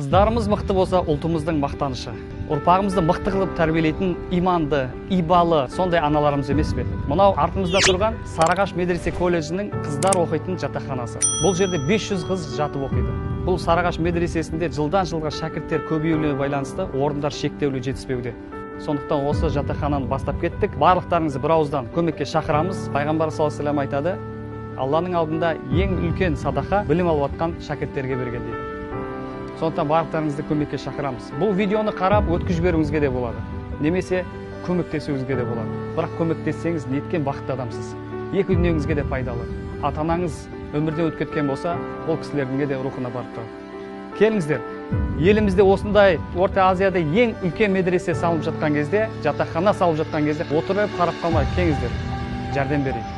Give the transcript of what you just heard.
Қыздарымыз мықты болса, ұлтымыздың мақтанышы. Ұрпағымызды мықты қылып тәрбиелейтін иманды, ибалы, сондай аналарымыз емес пе? Мынау артымызда тұрған Сарыағаш медресе колледжінің қыздар оқитын жатақханасы. Бұл жерде 500 қыз жатып оқиды. Бұл Сарыағаш медресесінде жылдан жылға шәкірттер көбеюіне байланысты орындар шектеулі жетіспеуде. Сондықтан осы жатақхананы бастап кеттік. Барлықтарыңызды бір ауыздан көмекке шақырамыз. Пайғамбар саллаллаху алейхи ва саллям айтады: Алланың алдында ең үлкен садақа білім алып жатқан шәкірттерге берген дейді. Сондықтан барлықтарыңызды көмекке шақырамыз. Бұл видеоны қарап өткізіп жіберуіңізге де болады. Немесе көмектесуіңізге де болады. Бірақ көмектессеңіз неткен бақытты адамсыз. Екі дүниеңізге де пайдалы. Ата-анаңыз өмірден өтіп кеткен болса, ол кісілердің де рухына барып тұрады. Келіңіздер. Елімізде осындай Орта Азияда ең үлкен медресе салынып жатқан кезде, жатақхана салынып жатқан кезде отырып қарап қалмай келіңіздер. Жәрдем берейік.